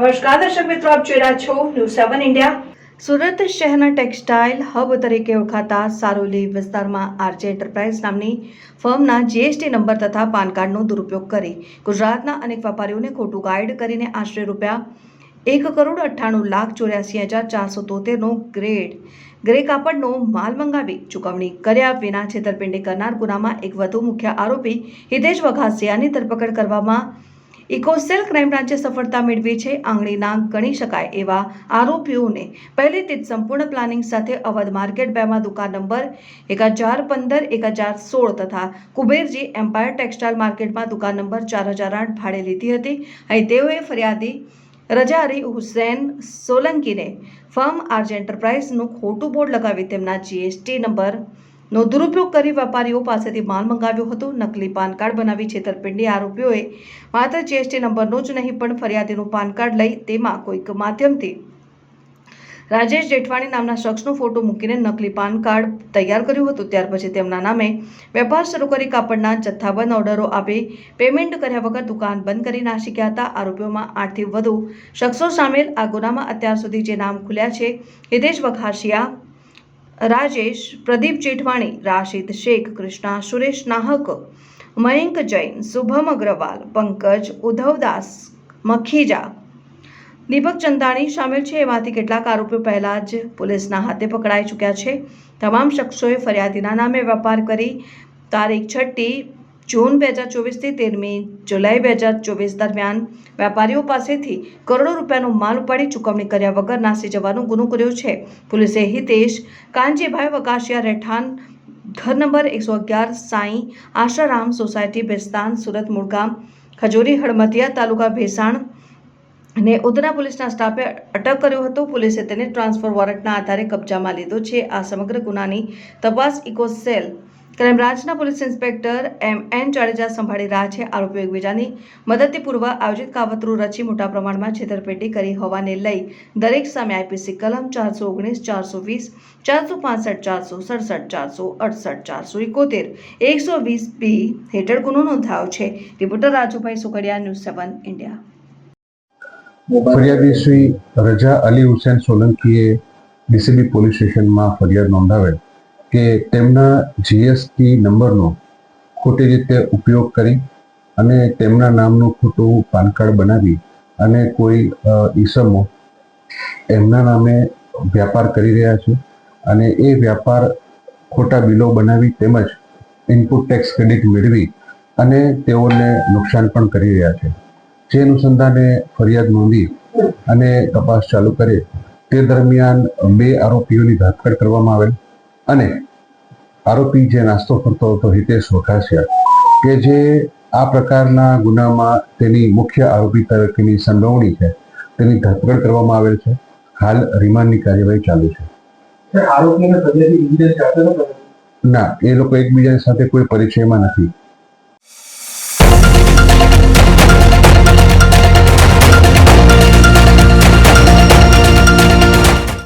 નમસ્કાર દર્શક મિત્રો, આપ જોઈ રહ્યા છો ન્યૂઝ 7 ઇન્ડિયા। સુરત શહેરના ટેક્સટાઇલ હબ તરીકે ઓળખાતા સારોલી વિસ્તારમાં આરજે એન્ટરપ્રાઇઝ નામની ફર્મના જીએસટી નંબર તથા પાન કાર્ડનો દુરુપયોગ કરી ગુજરાતના અનેક વેપારીઓને ખોટું ગાઈડ કરીને આશરે ₹1,98,84,473નો ગ્રે કાપડનો માલ મંગાવી ચૂકવણી કર્યા વિના છેતરપિંડી કરનાર ગુનામાં એક વધુ મુખ્ય આરોપી હિતેશ વઘાસિયાની ધરપકડ કરવામાં ઇકોસેલ ક્રાઇમ બ્રાન્ચે સફળતા મેળવી છે। આંગળીના ગણી શકાય એવા આરોપીઓને પહેલેથી જ સંપૂર્ણ પ્લાનિંગ સાથે અવધ માર્કેટ 2માં દુકાન નંબર 1015, 1016 તથા કુબેરજી એમ્પાયર ટેક્સટાઇલ માર્કેટમાં દુકાન નંબર 4008 ભાડે લીધી હતી। અહીં તેઓએ ફરિયાદી રજા અલી હુસૈન સોલંકીને ફર્મ આરજે એન્ટરપ્રાઇઝનું ખોટું બોર્ડ લગાવી તેમના જીએસટી નંબરનો દુરુપયોગ કરી વેપારીઓ પાસેથી માલ મંગાવ્યો હતો। નકલી પાન કાર્ડ બનાવી છેતરપિંડી આરોપીઓએ માત્ર જીએસટી નંબરનો જ નહીં પણ ફરિયાદીનું પાન કાર્ડ લઈ તેમાં કોઈક માધ્યમથી રાજેશ જેઠવાણી નામના શખ્સનો ફોટો મૂકીને નકલી પાન કાર્ડ તૈયાર કર્યું હતું। ત્યાર પછી તેમના નામે વેપાર શરૂ કરી કાપડના જથ્થાબંધ ઓર્ડરો આપી પેમેન્ટ કર્યા વગર દુકાન બંધ કરી નાસી ગયા હતા। આરોપીઓમાં 8થી વધુ શખ્સો સામેલ આ ગુનામાં અત્યાર સુધી જે નામ ખુલ્યા છે હિતેશ વઘાસિયા, राजेश, प्रदीप जेठवाणी, राशिद शेख, कृष्णा सुरेश नाहक, मयंक जैन, शुभम अग्रवाल, पंकज उद्धवदास मखीजा, दीपक चंदाणी शामिल है। एमांथी કેટલાક આરોપીઓ પહેલા જ પોલીસના હાથે પકડાઈ ચૂક્યા છે। તમામ શખ્સોએ ફરિયાદીના નામે વેપાર કરી તારીખ 6 જૂન 2024 થી 13 જુલાઈ 2024 દરમિયાન વેપારીઓ પાસેથી કરોડો રૂપિયાનો માલ ઉપાડી ચૂકવણી કર્યા વગર નાસી જવાનો ગુનો કર્યો છે। પોલીસે હિતેશ કાનજીભાઈ વઘાસિયા રહેઠાણ ઘર નંબર 111 સાઈ આશારામ સોસાયટી ભેસ્તાન સુરત મુળગામ ખજોરી હળમતિયા તાલુકા ભેસાણ ને ઉધના પોલીસના સ્ટાફે અટક કર્યો હતો। પોલીસે તેને ટ્રાન્સફર વોરંટના આધારે કબજામાં લીધો છે। આ સમગ્ર ગુનાની તપાસ ઇકોસેલ ક્રાઇમ બ્રાન્ચના પોલીસ ઇન્સ્પેક્ટર M.N. જાડેજા સંભાળી રહ્યા છે। આરોપીઓ એકબીજાની મદદથી પૂર્વ આયોજિત કાવતરું રચી મોટા પ્રમાણમાં છેતરપિંડી કરી હોવાને લઈ દરેક સામે આઈપીસી કલમ 419, 420, 465, 467, 468, 471, 120B હેઠળ ગુનો નોંધાયો છે। Reporter Rajubhai Sukhadia, news 7 India. ફરિયાદી શ્રી રજા અલી હુસૈન સોલંકીએ ડીસીબી પોલીસ સ્ટેશનમાં ફરિયાદ નોંધાવેલ કે તેમના જીએસટી નંબરનો ખોટી રીતે ઉપયોગ કરી અને તેમના નામનું ખોટું પાન કાર્ડ બનાવી અને કોઈ ઈસમો એમના નામે વ્યાપાર કરી રહ્યા છે અને એ વ્યાપાર ખોટા બિલો બનાવી તેમજ ઇનપુટ ટેક્સ ક્રેડિટ મેળવી અને તેઓને નુકસાન પણ કરી રહ્યા છે। જે અનુસંધાને ફરિયાદ નોંધી અને તપાસ ચાલુ કરે તે દરમિયાન 2 આરોપીઓની ધરપકડ કરવામાં આવેલ અને આરોપી જે નાસ્તો કરતો હતો હિતેશ વઘાસિયા કે જે આ પ્રકારના ગુનામાં તેની મુખ્ય આરોપી તરીકેની સંડોવણી છે તેની ધરપકડ કરવામાં આવેલ છે। હાલ રિમાન્ડની કાર્યવાહી ચાલુ છે। ના, એ લોકો એકબીજા સાથે કોઈ પરિચયમાં નથી।